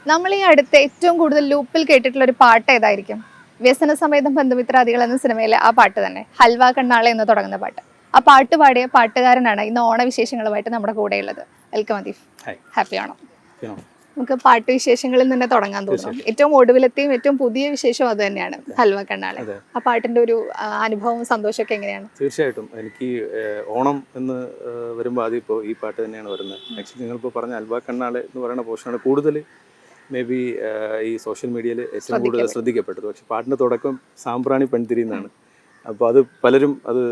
നമ്മൾ ഈ അടുത്ത് ഏറ്റവും കൂടുതൽ ലൂപ്പിൽ കേട്ടിട്ടുള്ള ഒരു പാട്ട് ഏതായിരിക്കും? വ്യസന സമേതം ബന്ധുമിത്രാദികൾ എന്ന സിനിമയിലെ ആ പാട്ട് തന്നെ, ഹൽവ കണ്ണാളെ എന്ന് തുടങ്ങുന്ന പാട്ട്. ആ പാട്ട് പാടിയ പാട്ടുകാരനാണ് ഇന്ന് ഓണവിശേഷങ്ങളുമായിട്ട് നമ്മുടെ കൂടെയുള്ളത്. വെൽക്കം അദീഫ്. ഹാപ്പി ഓണം. നമുക്ക് പാട്ട് വിശേഷങ്ങളിൽ തന്നെ തുടങ്ങാൻ തോന്നുന്നു. ഏറ്റവും ഒടുവിലത്തെയും ഏറ്റവും പുതിയ വിശേഷം അത് തന്നെയാണ്, ഹൽവ കണ്ണാളെ. ആ പാട്ടിന്റെ ഒരു അനുഭവവും സന്തോഷമൊക്കെ എങ്ങനെയാണ്? തീർച്ചയായിട്ടും എനിക്ക് ഓണം എന്ന് വരുമ്പോൾ ആദ്യം ഇപ്പോൾ ഈ പാട്ട് തന്നെയാണ് വരുന്നത്. ആക്ച്വലി നിങ്ങളിപ്പോൾ പറഞ്ഞ ഹൽവ കണ്ണാളെ എന്ന് പറയുന്ന പോർഷനാണ് കൂടുതൽ മേ ബി ഈ സോഷ്യൽ മീഡിയയിൽ ഏറ്റവും കൂടുതൽ ശ്രദ്ധിക്കപ്പെട്ടത്. പക്ഷെ പാട്ടിൻ്റെ തുടക്കം സാമ്പ്രാണി പെൺതിരി എന്നാണ്. അപ്പോൾ അത് പലരും അത്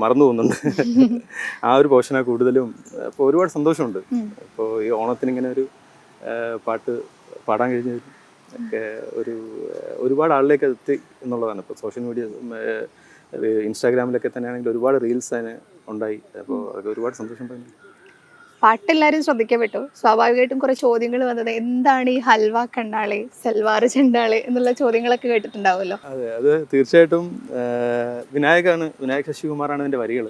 മറന്നു പോകുന്നുണ്ട്. ആ ഒരു പോർഷനാണ് കൂടുതലും. അപ്പോൾ ഒരുപാട് സന്തോഷമുണ്ട് ഇപ്പോൾ ഈ ഓണത്തിന് ഇങ്ങനെ ഒരു പാട്ട് പാടാൻ കഴിഞ്ഞ ഒക്കെ ഒരുപാട് ആളിലേക്ക് എത്തി എന്നുള്ളതാണ്. ഇപ്പോൾ സോഷ്യൽ മീഡിയ ഇൻസ്റ്റാഗ്രാമിലൊക്കെ തന്നെയാണെങ്കിൽ ഒരുപാട് റീൽസ് അതിന് ഉണ്ടായി. അപ്പോൾ അതൊക്കെ ഒരുപാട് സന്തോഷം പറഞ്ഞു. പാട്ടെല്ലാവരും ശ്രദ്ധിക്കപ്പെട്ടു. സ്വാഭാവികമായിട്ടും കുറെ ചോദ്യങ്ങൾ വന്നത്, എന്താണ് ഈ ഹൽവ കണ്ണാളെ, സൽവാർ ചെണ്ടാളെ എന്നുള്ള ചോദ്യങ്ങളൊക്കെ കേട്ടിട്ടുണ്ടാവുമല്ലോ. അതെ, അത് തീർച്ചയായിട്ടും വിനായക് ശശികുമാറാണ് അതിൻ്റെ വരികൾ.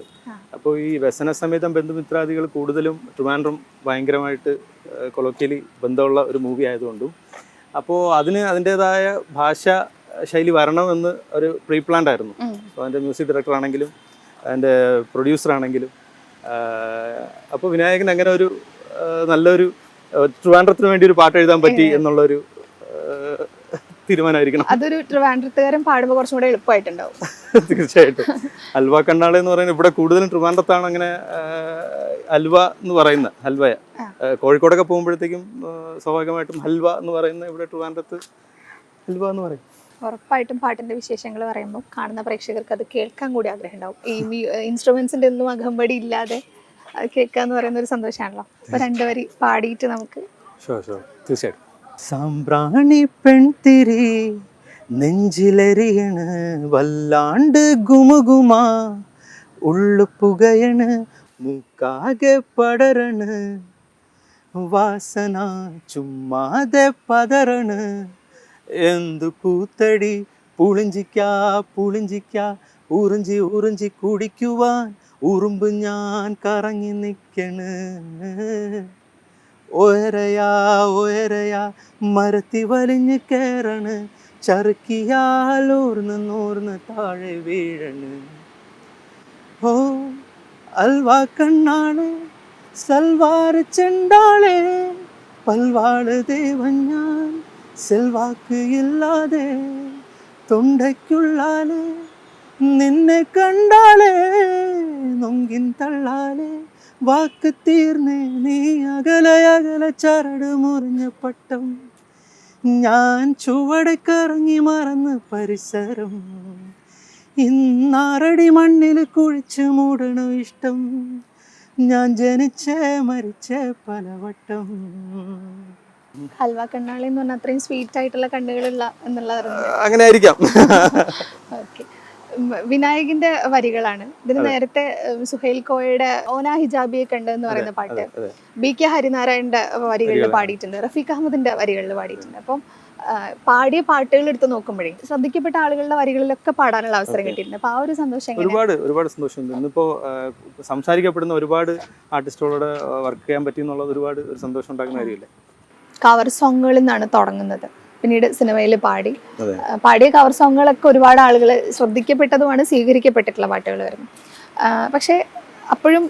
അപ്പോൾ ഈ വ്യസന സമേതം ബന്ധുമിത്രാദികൾ കൂടുതലും ട്രിവാൻഡ്രം ഭയങ്കരമായിട്ട് കൊളോക്കിയലി ബന്ധമുള്ള ഒരു മൂവി ആയതുകൊണ്ടും അപ്പോൾ അതിന് അതിൻ്റെതായ ഭാഷ ശൈലി വരണമെന്ന് ഒരു പ്രീ പ്ലാൻഡ് ആയിരുന്നു. അപ്പോൾ അതിൻ്റെ മ്യൂസിക് ഡയറക്ടർ ആണെങ്കിലും അതിൻ്റെ പ്രൊഡ്യൂസർ ആണെങ്കിലും അപ്പോൾ വിനായകൻ അങ്ങനെ ഒരു നല്ലൊരു ട്രിവാൻഡ്രത്തിന് വേണ്ടി ഒരു പാട്ട് എഴുതാൻ പറ്റി എന്നുള്ളൊരു തീരുമാനമായിരിക്കണം. അതൊരു ട്രിവാൻഡ്രത്തുകാരൻ പാടുമ്പോൾ കുറച്ചും കൂടെ എളുപ്പമായിട്ടുണ്ടാവും. തീർച്ചയായിട്ടും. ഹൽവ കണ്ണാളെ എന്ന് പറയുന്നത് ഇവിടെ കൂടുതലും ട്രിവാൻഡ്രത്താണ് അങ്ങനെ ഹൽവ എന്ന് പറയുന്നത്. ഹൽവയ കോഴിക്കോടൊക്കെ പോകുമ്പോഴത്തേക്കും സ്വാഭാവികമായിട്ടും ഹൽവ എന്ന് പറയുന്ന ഇവിടെ ട്രിവാൻഡ്രത്ത് ഹൽവ എന്ന് പറയും. ഉറപ്പായിട്ടും പാട്ടിന്റെ വിശേഷങ്ങൾ പറയുമ്പോൾ കാണുന്ന പ്രേക്ഷകർക്ക് അത് കേൾക്കാൻ കൂടി ആഗ്രഹം ഉണ്ടാവും. ഈ ഇൻസ്ട്രുമെന്റ്സിന്റെ ഒന്നും അകമ്പടി ഇല്ലാതെ അത് കേൾക്കാന്ന് പറയുന്ന ഒരു സന്തോഷമാണല്ലോ. അപ്പൊ രണ്ടുപേരി പാടിയിട്ട് നമുക്ക് തീർച്ചയായിട്ടും. സാമ്പ്രാണി പെൺതിരി നെഞ്ചിലെറിയണ് വല്ലാണ്ട് ഗുമുഗുമാ ഉള്ളു പുകയണ് മൂക്കാകെ പടരണ് വാസന ചുമ്മാതെ പതറണ് എന്തു കൂത്തടി പുളിഞ്ചിക്ക ഉറിഞ്ചി ഉറിഞ്ചി കുടിക്കുവാൻ ഉറുമ്പ് ഞാൻ കറങ്ങി നിൽക്കണ് ഒയരയാ മരത്തി വലിഞ്ഞ് കയറണ് ചറുക്കിയാൽ ഓർന്ന് താഴെ വീഴണ് ഓ ഹൽവ കണ്ണാളെ സൽവാർ ചെണ്ടാളെ പൽവാള് ദേവൻ ഞാൻ സെൽവാക്ക് ഇല്ലാതെ തൊണ്ടയ്ക്കുള്ളാലെ നിന്നെ കണ്ടാലേ നൊങ്കിൻ തള്ളാലെ വാക്ക് തീർന്നേ നീ അകലെ ചരട് മുറിഞ്ഞ പട്ടം ഞാൻ ചുവടക്കറങ്ങി മറന്ന് പരിസരം ഇന്നാറടി മണ്ണിൽ കുഴിച്ച് മൂടണ ഇഷ്ടം ഞാൻ ജനിച്ചേ മരിച്ചേ പലവട്ടം. ഹൽവ കണ്ണാളി എന്ന് പറഞ്ഞാൽ അത്രയും സ്വീറ്റ് ആയിട്ടുള്ള കണ്ണുകളുള്ള എന്നുള്ളതാണ്. അങ്ങനെ ആയിരിക്കാം. ഓക്കെ, വിനായകിന്റെ വരികളാണ്. ഇതിന് നേരത്തെ സുഹൈൽ കോയയുടെ ഓന ഹിജാബിയെ കണ്ട് എന്ന് പറയുന്ന പാട്ട് BK ഹരിനാരായണന്റെ വരികളിൽ പാടിയിട്ടുണ്ട്, റഫീഖ് അഹമ്മദിന്റെ വരികളിൽ പാടിയിട്ടുണ്ട്. അപ്പം പാടിയ പാട്ടുകൾ എടുത്ത് നോക്കുമ്പോഴേ ശ്രദ്ധിക്കപ്പെട്ട ആളുകളുടെ വരികളിലൊക്കെ പാടാനുള്ള അവസരം കിട്ടിയിട്ടുണ്ട്. അപ്പൊ ആ ഒരു സന്തോഷം ഒരുപാട് സന്തോഷമുണ്ട്. ഇന്നിപ്പോ സംസാരിക്കപ്പെടുന്ന ഒരുപാട് ആർട്ടിസ്റ്റുകളോട് വർക്ക് ചെയ്യാൻ പറ്റി എന്നുള്ളത് ഒരുപാട് ഒരു സന്തോഷം ഉണ്ടാക്കുന്ന കാര്യമില്ല. കവർ സോങ്ങുകളിൽ നിന്നാണ് തുടങ്ങുന്നത്, പിന്നീട് സിനിമയിൽ പാടിയ കവർ സോങ്ങുകളൊക്കെ ഒരുപാട് ആളുകൾ ശ്രദ്ധിക്കപ്പെട്ടതുമാണ്, സ്വീകരിക്കപ്പെട്ടിട്ടുള്ള പാട്ടുകൾ വരുന്നു. പക്ഷേ അപ്പോഴും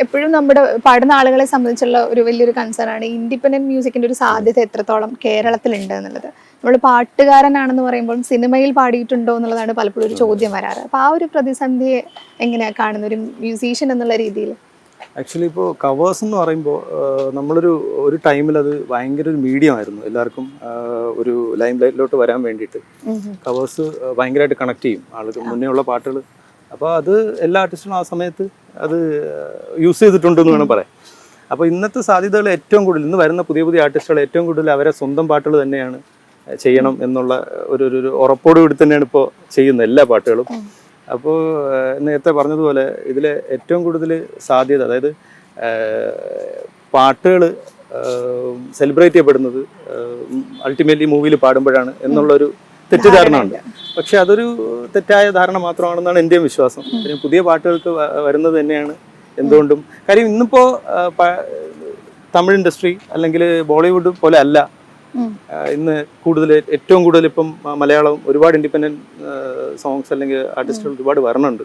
എപ്പോഴും നമ്മുടെ പാടുന്ന ആളുകളെ സംബന്ധിച്ചുള്ള ഒരു വലിയൊരു കൺസേൺ ആണ് ഇൻഡിപെൻഡന്റ് മ്യൂസിക്കിന്റെ ഒരു സാധ്യത എത്രത്തോളം കേരളത്തിലുണ്ട് എന്നുള്ളത്. നമ്മൾ പാട്ടുകാരനാണെന്ന് പറയുമ്പോൾ സിനിമയിൽ പാടിയിട്ടുണ്ടോ എന്നുള്ളതാണ് പലപ്പോഴും ഒരു ചോദ്യം വരാറ്. അപ്പോൾ ആ ഒരു പ്രതിസന്ധിയെ എങ്ങനെയാണ് കാണുന്നത് ഒരു മ്യൂസീഷ്യൻ എന്നുള്ള രീതിയിൽ? ആക്ച്വലി ഇപ്പോൾ കവേഴ്സ് എന്ന് പറയുമ്പോൾ ഒരു ടൈമിൽ അത് ഭയങ്കര ഒരു മീഡിയം ആയിരുന്നു. എല്ലാവർക്കും ഒരു ലൈം ലൈറ്റിലോട്ട് വരാൻ വേണ്ടിയിട്ട് കവേഴ്സ് ഭയങ്കരമായിട്ട് കണക്ട് ചെയ്യും ആളുകൾ മുന്നേ ഉള്ള പാട്ടുകൾ. അപ്പോൾ അത് എല്ലാ ആർട്ടിസ്റ്റും ആ സമയത്ത് അത് യൂസ് ചെയ്തിട്ടുണ്ടെന്ന് വേണം പറയാം. അപ്പോൾ ഇന്നത്തെ സാധ്യതകൾ ഏറ്റവും കൂടുതൽ ഇന്ന് വരുന്ന പുതിയ ആർട്ടിസ്റ്റുകൾ ഏറ്റവും കൂടുതൽ അവരെ സ്വന്തം പാട്ടുകൾ തന്നെയാണ് ചെയ്യണം എന്നുള്ള ഒരു ഉറപ്പോടുകൂടി തന്നെയാണ് ഇപ്പോൾ ചെയ്യുന്നത് എല്ലാ പാട്ടുകളും. അപ്പോൾ നേരത്തെ പറഞ്ഞതുപോലെ ഇതിൽ ഏറ്റവും കൂടുതൽ സാധ്യത, അതായത് പാട്ടുകൾ സെലിബ്രേറ്റ് ചെയ്യപ്പെടുന്നത് അൾട്ടിമേറ്റ്ലി മൂവിയിൽ പാടുമ്പോഴാണ് എന്നുള്ളൊരു തെറ്റിദ്ധാരണ ഉണ്ട്. പക്ഷെ അതൊരു തെറ്റായ ധാരണ മാത്രമാണെന്നാണ് എൻ്റെയും വിശ്വാസം. പിന്നെ പുതിയ പാട്ടുകൾക്ക് വരുന്നത് തന്നെയാണ് എന്തുകൊണ്ടും കാര്യം. ഇന്നിപ്പോൾ തമിഴ് ഇൻഡസ്ട്രി അല്ലെങ്കിൽ ബോളിവുഡ് പോലെ അല്ല ഇന്ന് കൂടുതൽ ഏറ്റവും കൂടുതൽ ഇപ്പം മലയാളം ഒരുപാട് ഇൻഡിപെൻഡൻറ്റ് സോങ്സ് അല്ലെങ്കിൽ ആർട്ടിസ്റ്റുകൾ ഒരുപാട് വരണുണ്ട്.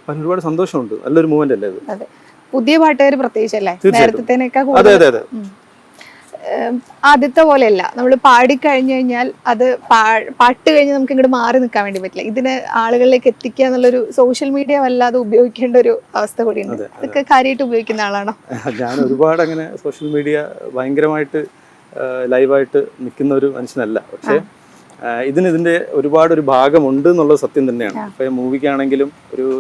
അപ്പം ഒരുപാട് സന്തോഷമുണ്ട്. നല്ലൊരു മൂവ്മെന്റ് അല്ലേ അത്? അതെ, പുതിയ പാട്ടുകാർ പ്രത്യേകിച്ചല്ലേ, നേരത്തേനൊക്കെ അതെ അതെ അതെ. ആദ്യത്തെ പോലെയല്ല, നമ്മൾ പാടിക്കഴിഞ്ഞു കഴിഞ്ഞാൽ അത് പാട്ട് കഴിഞ്ഞ് നമുക്ക് ഇങ്ങോട്ട് മാറി നിൽക്കാൻ വേണ്ടി പറ്റില്ല. ഇതിന് ആളുകളിലേക്ക് എത്തിക്കുക എന്നുള്ളൊരു സോഷ്യൽ മീഡിയ വല്ലാതെ ഉപയോഗിക്കേണ്ട ഒരു അവസ്ഥ കൂടിയുണ്ട്. അതൊക്കെ കാര്യമായിട്ട് ഉപയോഗിക്കുന്ന ആളാണോ? ഞാൻ ഒരുപാട് അങ്ങനെ സോഷ്യൽ മീഡിയ ഭയങ്കരമായിട്ട് ലൈവായിട്ട് നിൽക്കുന്ന ഒരു മനുഷ്യനല്ല. പക്ഷേ ഇതിന്റെ ഒരു ഭാഗമുണ്ട് എന്നുള്ളത് സത്യം തന്നെയാണ്. ഇപ്പം മൂവിക്കാണെങ്കിലും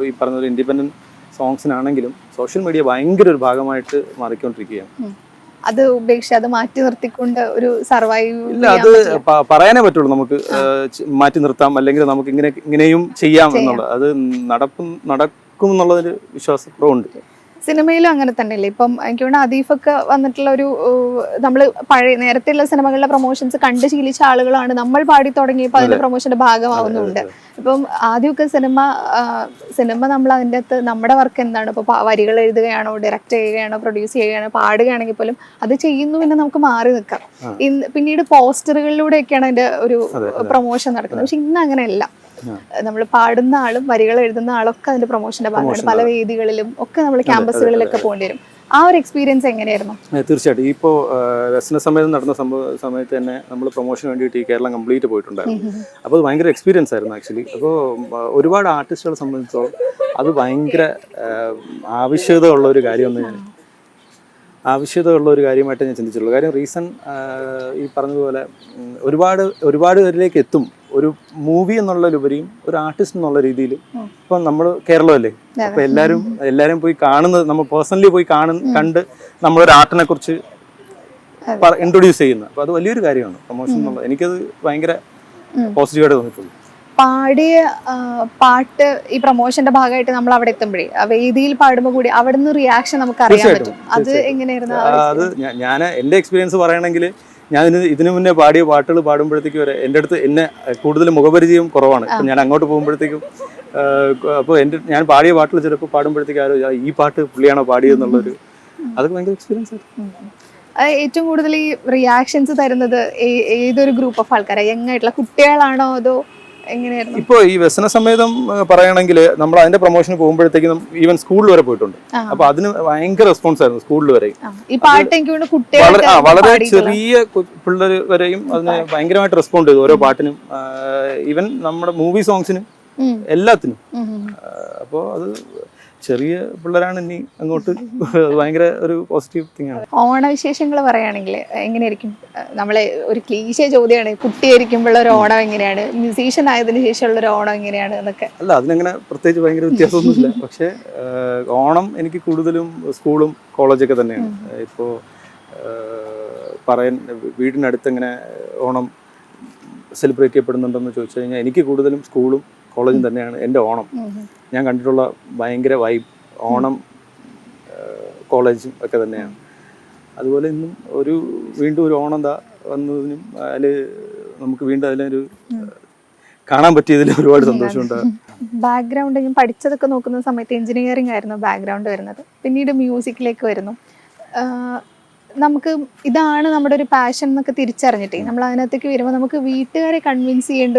ഈ പറഞ്ഞ ഒരു ഇൻഡിപെൻഡന്റ് സോങ്സിനാണെങ്കിലും സോഷ്യൽ മീഡിയ ഭയങ്കര ഒരു ഭാഗമായിട്ട് മാറിക്കൊണ്ടിരിക്കുകയാണ്. അത് ഉപേക്ഷിച്ച് അത് മാറ്റി നിർത്തിക്കൊണ്ട് ഒരു സർവൈവ് ഇല്ല, അത് പറയാനേ പറ്റുള്ളൂ. നമുക്ക് മാറ്റി നിർത്താം, അല്ലെങ്കിൽ നമുക്ക് ഇങ്ങനെയും ചെയ്യാം എന്നുള്ളത്. അത് നടക്കും എന്നുള്ളൊരു വിശ്വാസക്കുറവുണ്ട്. സിനിമയിലും അങ്ങനെ തന്നെയല്ലേ? ഇപ്പം എനിക്ക് തോന്നുന്നു അദീഫൊക്കെ വന്നിട്ടുള്ള ഒരു നമ്മൾ നേരത്തെയുള്ള സിനിമകളിലെ പ്രൊമോഷൻസ് കണ്ട് ശീലിച്ച ആളുകളാണ് നമ്മൾ പാടി തുടങ്ങിയപ്പോൾ അതിന്റെ പ്രൊമോഷന്റെ ഭാഗമാവുന്നുണ്ട്. ഇപ്പം ആദ്യമൊക്കെ സിനിമ നമ്മൾ അതിൻ്റെ അകത്ത് നമ്മുടെ വർക്ക് എന്താണ്, ഇപ്പോൾ വരികൾ എഴുതുകയാണോ, ഡയറക്റ്റ് ചെയ്യുകയാണോ, പ്രൊഡ്യൂസ് ചെയ്യുകയാണോ, പാടുകയാണെങ്കിൽ പോലും അത് ചെയ്യുന്നു, പിന്നെ നമുക്ക് മാറി നിൽക്കാം. പിന്നീട് പോസ്റ്ററുകളിലൂടെയൊക്കെയാണ് അതിന്റെ ഒരു പ്രൊമോഷൻ നടക്കുന്നത്. പക്ഷെ ഇന്ന് അങ്ങനെയല്ല. നമ്മൾ പാടുന്ന ആളും വരികൾ എഴുതുന്ന ആളൊക്കെ അതിന്റെ പ്രൊമോഷന്റെ ഭാഗമാണ്. പല വേദികളിലും ഒക്കെ നമ്മൾ ക്യാമ്പസുകളിലൊക്കെ പോകേണ്ടി വരും. ആ ഒരു എക്സ്പീരിയൻസ് എങ്ങനെയായിരുന്നു? തീർച്ചയായിട്ടും. ഇപ്പോൾ വ്യസന സമയത്ത് നടന്ന സമയത്ത് തന്നെ നമ്മൾ പ്രൊമോഷന് വേണ്ടിയിട്ട് ഈ കേരളം കംപ്ലീറ്റ് പോയിട്ടുണ്ടായിരുന്നു. അപ്പോൾ അത് ഭയങ്കര എക്സ്പീരിയൻസ് ആയിരുന്നു ആക്ച്വലി. അപ്പോൾ ഒരുപാട് ആർട്ടിസ്റ്റുകളെ സംബന്ധിച്ചോളം അത് ഭയങ്കര ആവശ്യകത ഉള്ള ഒരു കാര്യമായിട്ട് ഞാൻ ചിന്തിച്ചിട്ടുള്ളൂ. കാര്യം റീസൺ ഈ പറഞ്ഞതുപോലെ ഒരുപാട് പേരിലേക്ക് എത്തും. ഒരു മൂവി എന്നുള്ളതിലുപരിയും ഒരു ആർട്ടിസ്റ്റ് എന്നുള്ള രീതിയിൽ ഇപ്പം നമ്മൾ കേരളമല്ലേ, അപ്പൊ എല്ലാരും പോയി കാണുന്നത്, നമ്മൾ പേഴ്സണലി പോയി കണ്ട് നമ്മളൊരു ആർട്ടിനെ കുറിച്ച് ഇൻട്രൊഡ്യൂസ് ചെയ്യുന്നത്. അപ്പൊ അത് വലിയൊരു കാര്യമാണ് പ്രൊമോഷൻ എന്നുള്ളത്. എനിക്കത് ഭയങ്കര പോസിറ്റീവായിട്ട് തോന്നിയിട്ടുള്ളൂ. പാടിയ പാട്ട് ഈ പ്രൊമോഷന്റെ ഭാഗമായിട്ട് നമ്മൾ അവിടെ എത്തുമ്പോഴേ ആ വേദിയിൽ പാടുമ്പോൾ കൂടി അവിടുന്ന് റിയാക്ഷൻ നമുക്ക് അറിയാൻ പറ്റും. അത് എങ്ങനെയായിരുന്നു? അത് ഞാൻ എൻ്റെ എക്സ്പീരിയൻസ് പറയണമെങ്കിൽ, ഞാൻ ഇതിനു മുന്നേ പാടിയ പാട്ടുകൾ പാടുമ്പോഴത്തേക്കും വരെ എൻ്റെ അടുത്ത് എന്നെ കൂടുതൽ മുഖപരിചയം കുറവാണ്. ഞാൻ അങ്ങോട്ട് പോകുമ്പോഴത്തേക്കും അപ്പോൾ ഞാൻ പാടിയ പാട്ടുകൾ ചിലപ്പോൾ പാടുമ്പോഴത്തേക്കും ആരോ ഈ പാട്ട് പുള്ളിയാണോ പാടിയെന്നുള്ളൊരു അതൊക്കെ ഭയങ്കര എക്സ്പീരിയൻസ് ആയിരുന്നു. ഏറ്റവും കൂടുതൽ ഈ റിയാക്ഷൻസ് തരുന്നത് ഏതൊരു ഗ്രൂപ്പ് ഓഫ് ആൾക്കാരാണ്? യങ്ങായിട്ടുള്ള കുട്ടികളാണോ അതോ എങ്ങനെയായിരുന്നു? ഇപ്പോൾ ഈ വ്യസന സമേതം പറയുകയാണെങ്കിൽ നമ്മൾ അതിന്റെ പ്രൊമോഷന് പോകുമ്പോഴത്തേക്കും ഈവൻ സ്കൂളിൽ വരെ പോയിട്ടുണ്ട്. അപ്പൊ അതിന് ഭയങ്കര റെസ്പോൺസ് ആയിരുന്നു സ്കൂളിൽ വരെയും. വളരെ ചെറിയ പിള്ളേർ വരെയും അതിന് ഭയങ്കരമായിട്ട് റെസ്പോണ്ട് ചെയ്തു, ഓരോ പാട്ടിനും, ഈവൻ നമ്മുടെ മൂവി സോങ്സിനും എല്ലാത്തിനും. അപ്പോൾ അത് ചെറിയ പിള്ളേരാണ് ഇനി അങ്ങോട്ട് ഭയങ്കര ഒരു പോസിറ്റീവ് തിങ് ആണ്. ഓണവിശേഷങ്ങൾ പറയുകയാണെങ്കിൽ എങ്ങനെയായിരിക്കും? നമ്മളെ ഒരു ക്ലീശ ചോദ്യമാണ്, കുട്ടിയായിരിക്കുമ്പോഴുള്ള ഒരു ഓണം എങ്ങനെയാണ്, മ്യൂസീഷ്യൻ ആയതിനു ശേഷമുള്ള ഒരു ഓണം എങ്ങനെയാണ് എന്നൊക്കെ. അല്ല, അതിനങ്ങനെ പ്രത്യേകിച്ച് ഭയങ്കര വ്യത്യാസമൊന്നുമില്ല. പക്ഷെ ഓണം എനിക്ക് കൂടുതലും സ്കൂളും കോളേജൊക്കെ തന്നെയാണ്. ഇപ്പോൾ വീടിനടുത്ത് എങ്ങനെ ഓണം സെലിബ്രേറ്റ് ചെയ്യപ്പെടുന്നുണ്ടെന്ന് ചോദിച്ചു കഴിഞ്ഞാൽ എനിക്ക് കൂടുതലും സ്കൂളും കോളേജും തന്നെയാണ് എൻ്റെ ഓണം. ഞാൻ കണ്ടിട്ടുള്ള ഭയങ്കര വൈബ് ഓണം കോളേജും ഒക്കെ തന്നെയാണ്. അതുപോലെ ഇന്നും വീണ്ടും ഒരു ഓണം വന്നതിനും നമുക്ക് വീണ്ടും അതിലൊരു കാണാൻ പറ്റിയതിൽ ഒരുപാട് സന്തോഷമുണ്ട്. ബാക്ക്ഗ്രൗണ്ട് ഞാൻ പഠിച്ചതൊക്കെ നോക്കുന്ന സമയത്ത് എഞ്ചിനീയറിംഗ് ആയിരുന്നു ബാക്ക്ഗ്രൗണ്ട് വരുന്നത്. പിന്നീട് മ്യൂസിക്കിലേക്ക് വരുന്നു. നമുക്ക് ഇതാണ് നമ്മുടെ ഒരു പാഷൻ എന്നൊക്കെ തിരിച്ചറിഞ്ഞിട്ടേ നമ്മൾ അതിനകത്തേക്ക് വരുമ്പോൾ നമുക്ക് വീട്ടുകാരെ കൺവിൻസ് ചെയ്യേണ്ട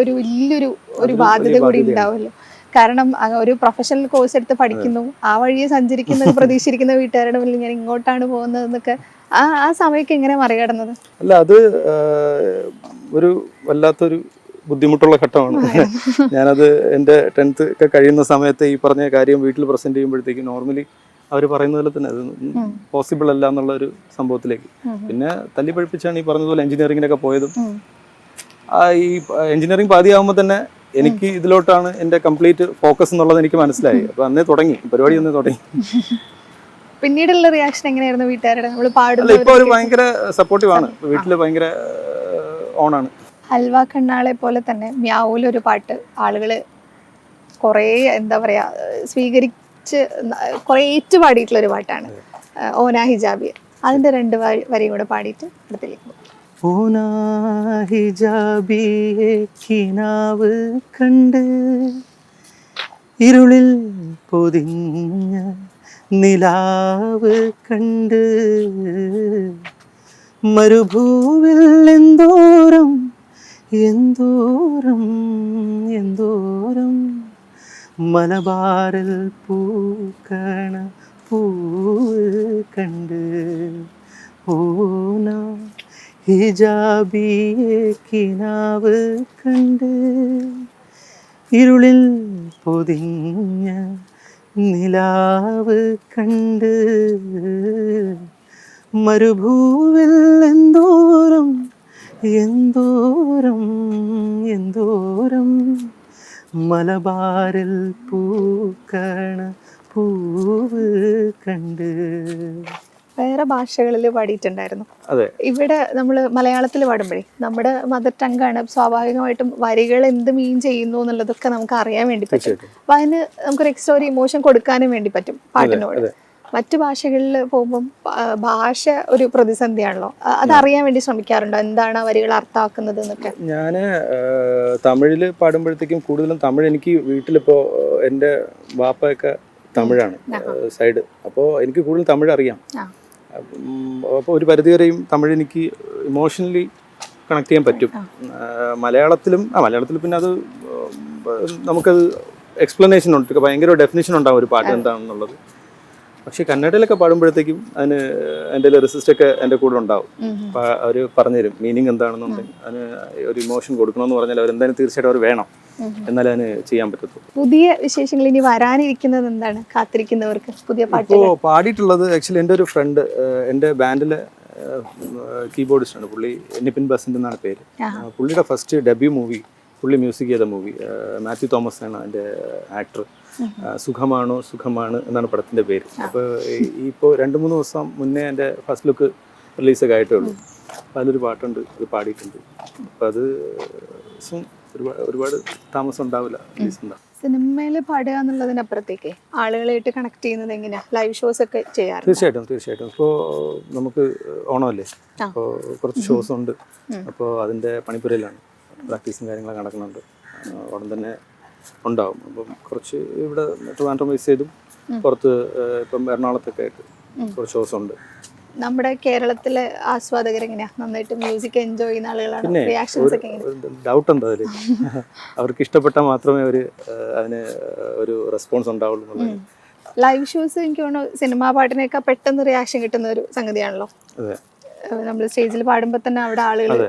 ഒരു ബാധ്യത കൂടി ഉണ്ടാവുമല്ലോ. കാരണം ഒരു പ്രൊഫഷണൽ കോഴ്സ് എടുത്ത് പഠിക്കുന്നു, ആ വഴിയെ സഞ്ചരിക്കുന്നത് പ്രതീക്ഷിച്ചിരിക്കുന്ന വീട്ടുകാരുടെ മുന്നിൽ ഞാൻ ഇങ്ങോട്ടാണ് പോകുന്നത് എന്നൊക്കെ ആ സമയമൊക്കെ എങ്ങനെ മറികടന്നത്? അല്ല, അത് ഒരു വല്ലാത്തൊരു ബുദ്ധിമുട്ടുള്ള ഘട്ടമാണ്. ഞാനത് എൻ്റെ 10th ഒക്കെ കഴിയുന്ന സമയത്ത് ഈ പറഞ്ഞ കാര്യം വീട്ടിൽ പ്രസന്റ് ചെയ്യുമ്പോഴത്തേക്കും നോർമലി അവർ പറയുന്നത് പോലെ തന്നെ അത് പോസിബിൾ അല്ല എന്നുള്ള ഒരു സംഭവത്തിലേക്ക് പിന്നെ തല്ലി പഠിപ്പിച്ചാണ് ഈ പറഞ്ഞതുപോലെ എഞ്ചിനീയറിങ്ങിനൊക്കെ പോയതും. ഈ എഞ്ചിനീയറിംഗ് പാതിയാകുമ്പോൾ തന്നെ എനിക്ക് ഇതിലോട്ടാണ് എൻ്റെ കംപ്ലീറ്റ് ഫോക്കസ് എന്നുള്ളത് എനിക്ക് മനസ്സിലായി. അപ്പൊ അന്നേ തുടങ്ങി പരിപാടി, അന്നേ തുടങ്ങി. പിന്നീടുള്ള റിയാക്ഷൻ എങ്ങനെയായിരുന്നു വീട്ടുകാരുടെ? ഇപ്പൊ ഒരു ഭയങ്കര സപ്പോർട്ടീവ് ആണ്, വീട്ടില് ഭയങ്കര ഓണാണ്. ഹൽവ കണ്ണാളെ പോലെ തന്നെ മ്യാവൂലൊരു പാട്ട് ആളുകള് കുറേ എന്താ പറയാ കുറെ ഏറ്റുപാടിയിട്ടുള്ള ഒരു പാട്ടാണ് ഓനാ ഹിജാബി. അതിന്റെ 2 വരി കൂടെ പാടിയിട്ട് അടുത്തേക്ക് പോകും. ഓനാ ഹിജാബിയെ കിനാവ് കണ്ട് ഇരുളിൽ പൊതിഞ്ഞ നിലാവ് കണ്ട് മരുഭൂവിൽ എന്തോ എന്തോരം എന്തോരം മലബാറിൽ പൂക്കണ പൂവ് കണ്ട് ഓന ഹിജാബിയെ കിനാവ് കണ്ട് ഇരുളിൽ പൊതിഞ്ഞ നിലാവ് കണ്ട് മരുഭൂവിൽ എന്തോരം എന്തോരം എന്തോരം മലബാറിൽ പൂക്കണ പൂവ് കണ്ട്. വേറെ ഭാഷകളിൽ പാടിയിട്ടുണ്ടായിരുന്നു. അതെ, ഇവിടെ നമ്മൾ മലയാളത്തിൽ പാടുമ്പോഴേ നമ്മുടെ മദർ ടങ് ആണ്, സ്വാഭാവികമായിട്ടും വരികൾ എന്ത് മീൻ ചെയ്യുന്നു എന്നുള്ളതൊക്കെ നമുക്ക് അറിയാൻ വേണ്ടി പറ്റും. അപ്പൊ അതിന് നമുക്കൊരു എക്സ്ട്രാ ഒരു ഇമോഷൻ കൊടുക്കാനും വേണ്ടി പറ്റും പാട്ടിനോട്. മറ്റു ഭാഷകളിൽ പോകുമ്പം ഭാഷ ഒരു പ്രതിസന്ധിയാണല്ലോ, അതറിയാൻ വേണ്ടി ശ്രമിക്കാറുണ്ടോ, എന്താണ് വരികൾ അർത്ഥമാക്കുന്നത് എന്നൊക്കെ? ഞാൻ തമിഴിൽ പാടുമ്പോഴത്തേക്കും കൂടുതലും തമിഴ്, എനിക്ക് വീട്ടിലിപ്പോൾ എൻ്റെ വാപ്പയൊക്കെ തമിഴാണ് സൈഡ്, അപ്പോൾ എനിക്ക് കൂടുതൽ തമിഴ് അറിയാം. അപ്പോൾ ഒരു പരിധിവരെയും തമിഴ് എനിക്ക് ഇമോഷണലി കണക്ട് ചെയ്യാൻ പറ്റും. മലയാളത്തിൽ പിന്നെ അത് നമുക്കത് എക്സ്പ്ലനേഷൻ ഉണ്ട്, ഭയങ്കര ഡെഫിനിഷൻ ഉണ്ടാവും ഒരു പാട്ട് എന്താണെന്നുള്ളത്. പക്ഷേ കന്നഡയിലൊക്കെ പാടുമ്പോഴത്തേക്കും അതിന് എൻ്റെ റിസിസ്റ്റൊക്കെ എൻ്റെ കൂടെ ഉണ്ടാവും. അവർ പറഞ്ഞുതരും മീനിങ് എന്താണെന്നുണ്ടെങ്കിൽ അതിന് ഒരു ഇമോഷൻ കൊടുക്കണമെന്ന് പറഞ്ഞാൽ അവരെന്തായാലും തീർച്ചയായിട്ടും അവർ വേണം, എന്നാലും അതിന് ചെയ്യാൻ പറ്റത്തുള്ളൂ. പുതിയ വിശേഷങ്ങൾ ഇനി വരാനിരിക്കുന്നത് എന്താണ് കാത്തിരിക്കുന്നവർക്ക്? പുതിയ പാട്ട് ഇപ്പോൾ പാടിയിട്ടുള്ളത് ആക്ച്വലി എൻ്റെ ഒരു ഫ്രണ്ട്, എൻ്റെ ബാൻഡിലെ കീബോർഡിസ്റ്റാണ് പുള്ളി, നിപിൻ ബസന്റ് എന്നാണ് പേര്. പുള്ളിയുടെ ഫസ്റ്റ് ഡെബ്യൂ മൂവി, പുള്ളി മ്യൂസിക് ചെയ്ത മൂവി, മാത്യു തോമസ് ആണ് അതിൻ്റെ ആക്ടർ. സുഖമാണോ സുഖമാണ് എന്നാണ് പടത്തിൻ്റെ പേര്. അപ്പോൾ ഇപ്പോൾ 2-3 ദിവസം മുന്നേ എൻ്റെ ഫസ്റ്റ് ലുക്ക് റിലീസൊക്കെ ആയിട്ടേ ഉള്ളൂ. അപ്പോൾ അതിലൊരു പാട്ടുണ്ട്, അത് പാടിയിട്ടുണ്ട്. അപ്പോൾ അത് ഒരുപാട് താമസം ഉണ്ടാവില്ല, റിലീസ് ഉണ്ടാവും. സിനിമയിൽ പാടുക എന്നുള്ളതിനപ്പുറത്തേക്ക് ആളുകളായിട്ട് കണക്ട് ചെയ്യുന്നത് എങ്ങനെയാ? ലൈവ് ഷോസ് ഒക്കെ ചെയ്യാറ്? തീർച്ചയായിട്ടും. ഇപ്പോൾ നമുക്ക് ഓണമല്ലേ, അപ്പോൾ കുറച്ച് ഷോസ് ഉണ്ട്. അപ്പോൾ അതിൻ്റെ പണിപ്പുരയിലാണ്, പ്രാക്ടീസും കാര്യങ്ങളൊക്കെ നടക്കുന്നുണ്ട്. ഉടൻ തന്നെ ഉണ്ടാവും. അപ്പം കുറച്ച് ഇവിടെ ട്രിവാൻഡ്രം ബേസ് ചെയ്തും പുറത്ത് ഇപ്പം എറണാകുളത്തൊക്കെ ആയിട്ട് കുറച്ച് ഷോസ് ഉണ്ട്. നമ്മുടെ കേരളത്തിലെ ആസ്വാദകർ എങ്ങനെയാ? നന്നായിട്ട് മ്യൂസിക് എൻജോയ് ചെയ്യുന്ന ആളുകളാണ്. റിയാക്ഷൻസ് ഒക്കെ ഡൗട്ട് ഉണ്ട് അതിൽ. അവർക്ക് ഇഷ്ടപ്പെട്ടാൽ മാത്രമേ അതിന് ഒരു റെസ്പോൺസ് ഉണ്ടാവുള്ളൂ എന്നുള്ളത്. ലൈവ് ഷോസ് എനിക്ക് തോന്നുന്നു സിനിമാ പാട്ടിനേക്കാൾ പെട്ടെന്ന് റിയാക്ഷൻ കിട്ടുന്ന ഒരു സംഗതിയാണല്ലോ. നമ്മൾ സ്റ്റേജിൽ പാടുമ്പോൾ തന്നെ അവിടെ ആളുകൾ,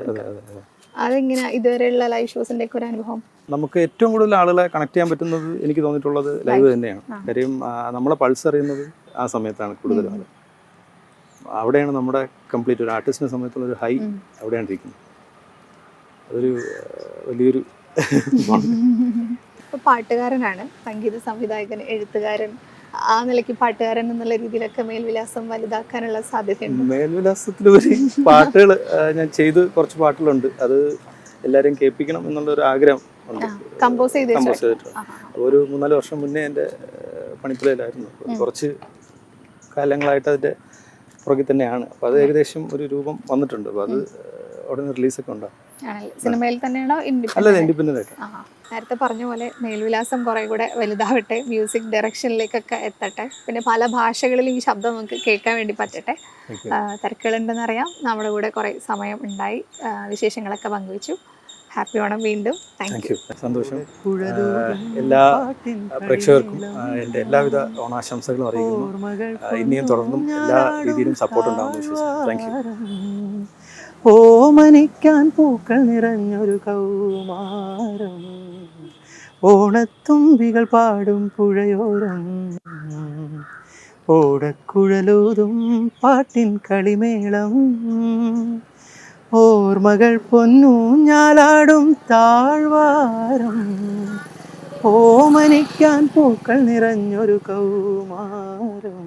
അതെങ്ങനെയാ ഇതുവരെയുള്ള ലൈവ് ഷോസിന്റെ ഒക്കെ ഒരു അനുഭവം? നമുക്ക് ഏറ്റവും കൂടുതൽ ആളുകളെ കണക്ട് ചെയ്യാൻ പറ്റുന്നത് എനിക്ക് തോന്നിയിട്ടുള്ളത് ലൈവ് തന്നെയാണ്. കാര്യം നമ്മളെ പൾസ് അറിയുന്നത് ആ സമയത്താണ് കൂടുതലും. അവിടെയാണ് നമ്മുടെ കംപ്ലീറ്റ് ഒരു ആർട്ടിസ്റ്റിനെ സംബന്ധിച്ചുള്ള ഒരു ഹൈ അവിടെയാണ് ഇരിക്കുന്നത്. അതൊരു വലിയൊരു ഇപ്പോൾ പാട്ടുകാരനാണ്, സംഗീത സംവിധായകൻ, എഴുത്തുകാരൻ, ആ നിലയ്ക്ക് പാട്ടുകാരൻ എന്നുള്ള രീതിയിലൊക്കെ മേൽവിലാസം വലുതാക്കാനുള്ള സാധ്യതയുണ്ട്? മേൽവിലാസത്തിലുപരി പാട്ടുകൾ ഞാൻ ചെയ്ത് കുറച്ച് പാട്ടുകളുണ്ട്, അത് എല്ലാവരെയും കേൾപ്പിക്കണം എന്നുള്ളൊരു ആഗ്രഹം ഉണ്ട്. കമ്പോസ് ചെയ്തിട്ടുണ്ട്. ഒരു 3-4 വർഷം മുന്നേ എൻ്റെ പണിപ്പുരയിലായിരുന്നു. കുറച്ച് കാലങ്ങളായിട്ട് അതിൻ്റെ പുറകിൽ തന്നെയാണ്. അപ്പോൾ അത് ഏകദേശം ഒരു രൂപം വന്നിട്ടുണ്ട്. അപ്പോൾ അത് ഉടനെ റിലീസൊക്കെ ഉണ്ടാവും. സിനിമയിൽ തന്നെയാണോ? അല്ല, ഇൻഡിപെൻഡൻ്റ് ആയിട്ട്. നേരത്തെ പറഞ്ഞ പോലെ മേൽവിലാസം കുറെ കൂടെ വലുതാവട്ടെ, മ്യൂസിക് ഡയറക്ഷനിലേക്കൊക്കെ എത്തട്ടെ, പിന്നെ പല ഭാഷകളിലും ഈ ശബ്ദം നമുക്ക് കേൾക്കാൻ വേണ്ടി പറ്റട്ടെ. തിരക്കുകളുണ്ടെന്നറിയാം, നമ്മുടെ കൂടെ കുറേ സമയം ഉണ്ടായി, വിശേഷങ്ങളൊക്കെ പങ്കുവച്ചു. ഹാപ്പി ഓണം വീണ്ടും. Thank you. സന്തോഷം. എല്ലാ പ്രേക്ഷകർക്കും എൻ്റെ എല്ലാവിധ ഓണാശംസകളും അറിയിക്കുന്നു. ഇനിയും തുടർന്നും എല്ലാ രീതിയിലും സപ്പോർട്ട് ഉണ്ടാവുമെന്ന് വിശ്വസിക്കുന്നു. Thank you. ഓമനിക്കാൻ പൂക്കൾ നിറഞ്ഞൊരു കൗമാരം, ഓണത്തുമ്പികൾ പാടും പുഴയോരം, ഓടക്കുഴലൂതും പാട്ടിൻ കളിമേളം, ഓർമ്മകൾ പൊന്നൂഞ്ഞാലാടും താഴ്വാരം, ഓമനിക്കാൻ പൂക്കൾ നിറഞ്ഞൊരു കൗമാരം.